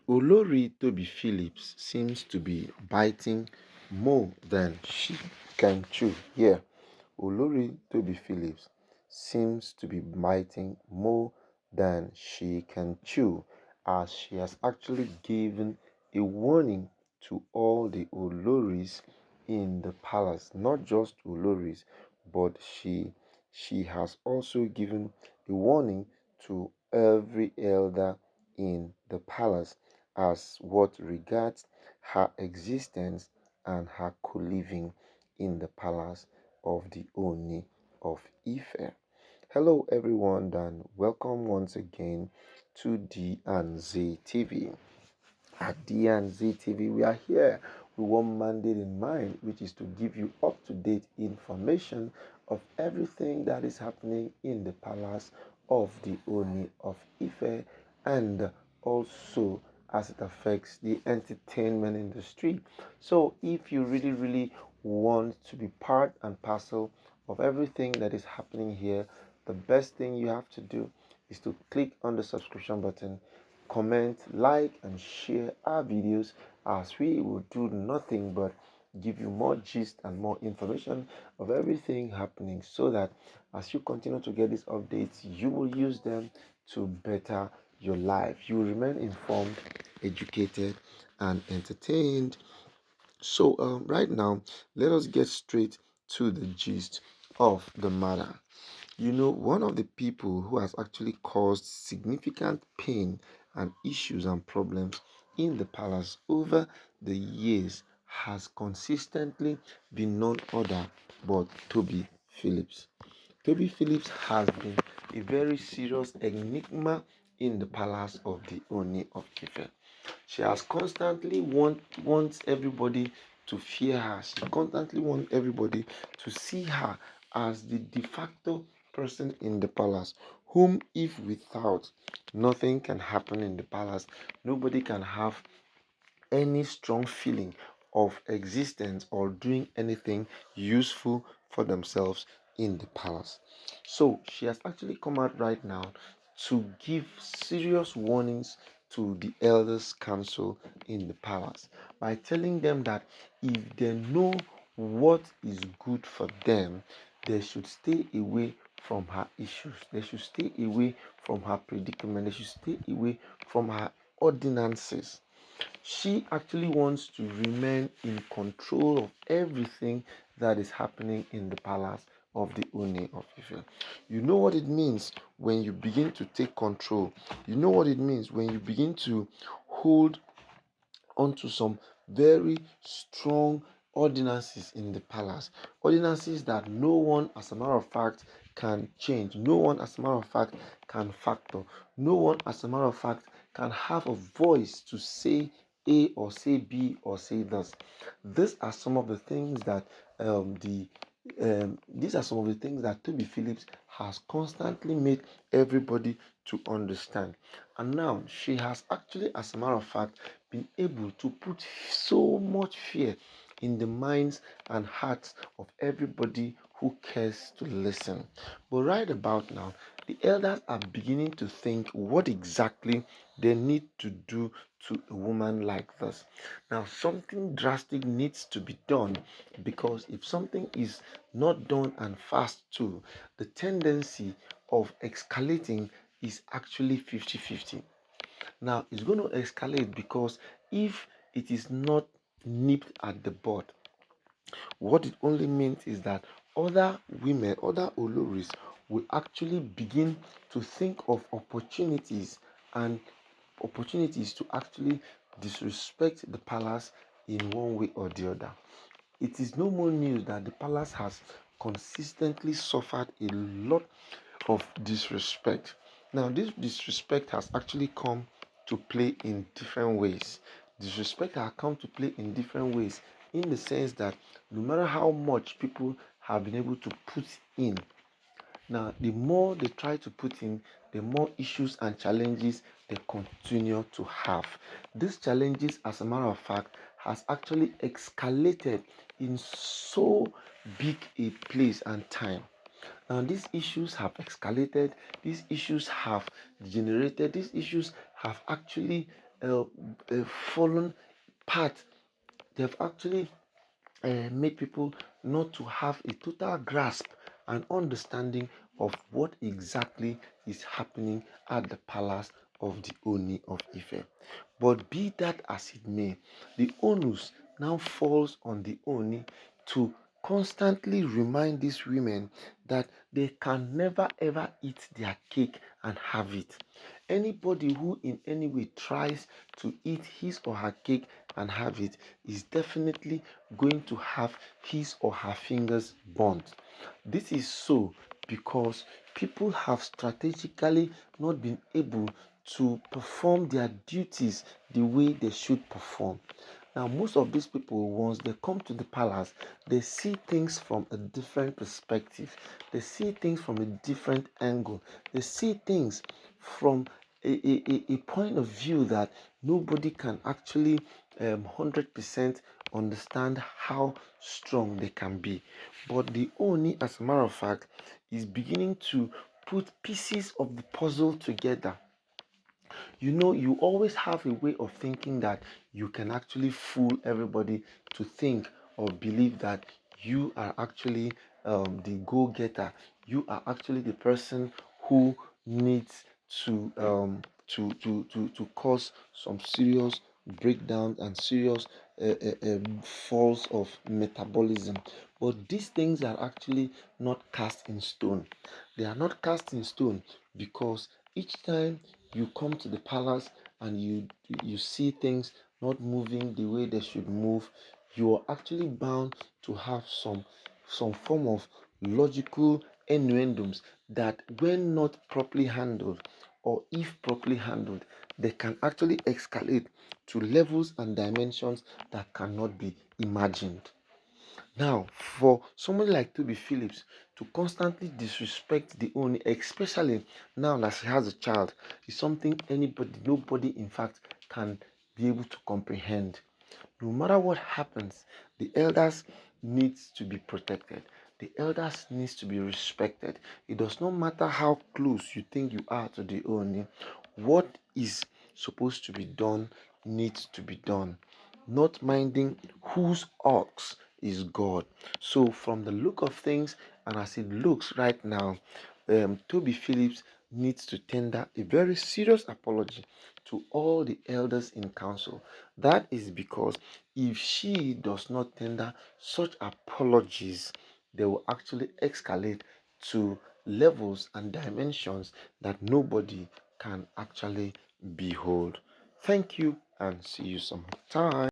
Olori Tobi Phillips seems to be biting more than she can chew. Yeah, Olori Tobi Phillips seems to be biting more than she can chew, as she has actually given a warning to all the Oloris in the palace, not just Oloris, but she has also given a warning to every elder in the palace as what regards her existence and her co-living in the palace of the Ooni of Ife. Hello everyone and welcome once again to D and Z TV. At D and Z TV, we are here with one mandate in mind, which is to give you up-to-date information of everything that is happening in the palace of the Ooni of Ife, and also as it affects the entertainment industry. So if you really want to be part and parcel of everything that is happening here, the best thing you have to do is to click on the subscription button, comment, like, and share our videos, as we will do nothing but give you more gist and more information of everything happening, so that as you continue to get these updates, you will use them to better your life. You will remain informed, educated, and entertained. So, right now, let us get straight to the gist of the matter. One of the people who has actually caused significant pain and issues and problems in the palace over the years has consistently been none other but Toby Phillips. Toby Phillips has been a very serious enigma in the palace of the Oni of Ife. She has constantly wants everybody to fear her. She constantly wants everybody to see her as the de facto person in the palace, whom, if without, nothing can happen in the palace. Nobody can have any strong feeling of existence or doing anything useful for themselves in the palace. So she has actually come out right now to give serious warnings to the elders council in the palace by telling them that if they know what is good for them, they should stay away from her issues. They should stay away from her predicament. They should stay away from her ordinances. She actually wants to remain in control of everything that is happening in the palace of the Ooni of Ife. You know what it means when you begin to take control. You know what it means when you begin to hold onto some very strong ordinances in the palace. Ordinances that no one, as a matter of fact, can change. No one, as a matter of fact, can factor. No one, as a matter of fact, can have a voice to say A or say B or say this. These are some of the things that the these are some of the things that Toby Phillips has constantly made everybody to understand. And now she has actually, as a matter of fact, been able to put so much fear in the minds and hearts of everybody who cares to listen. But right about now, the elders are beginning to think what exactly they need to do to a woman like this. Now, something drastic needs to be done, because if something is not done and fast too, the tendency of escalating is actually 50-50. Now, it's going to escalate because if it is not nipped at the bud, what it only means is that other women, other Oloris, will actually begin to think of and opportunities to actually disrespect the palace in one way or the other. It is no more news that the palace has consistently suffered a lot of disrespect. Now, this disrespect has actually come to play in different ways. Disrespect has come to play in different ways, in the sense that no matter how much people have been able to put in, now the more they try to put in, the more issues and challenges they continue to have. These challenges, as a matter of fact, has actually escalated in so big a place and time. Now, these issues have escalated, these issues have degenerated, these issues have actually fallen path. They've actually made people not to have a total grasp and understanding of what exactly is happening at the palace of the Oni of Ife. But be that as it may, the onus now falls on the Oni to constantly remind these women that they can never ever eat their cake and have it. Anybody who in any way tries to eat his or her cake and have it is definitely going to have his or her fingers burnt. This is so because people have strategically not been able to perform their duties the way they should perform. Now, most of these people, once they come to the palace, they see things from a different perspective, they see things from a different angle, they see things from a point of view that nobody can actually 100% understand how strong they can be. But the Oni, as a matter of fact, is beginning to put pieces of the puzzle together. You know, you always have a way of thinking that you can actually fool everybody to think or believe that you are actually the go-getter. You are actually the person who needs to cause some serious breakdown and serious falls of metabolism. But these things are actually not cast in stone. They are not cast in stone because each time you come to the palace and you see things not moving the way they should move, you are actually bound to have some form of logical innuendos that, when not properly handled, or if properly handled, they can actually escalate to levels and dimensions that cannot be imagined. Now, for somebody like Toby Phillips to constantly disrespect the Oni, especially now that she has a child, is something nobody, in fact, can be able to comprehend. No matter what happens, the elders needs to be protected. The elders needs to be respected. It does not matter how close you think you are to the Oni. What is supposed to be done needs to be done, not minding whose ox is God. So, from the look of things and as it looks right now, Toby Phillips needs to tender a very serious apology to all the elders in council. That is because if she does not tender such apologies, they will actually escalate to levels and dimensions that nobody can actually behold. Thank you and see you some time.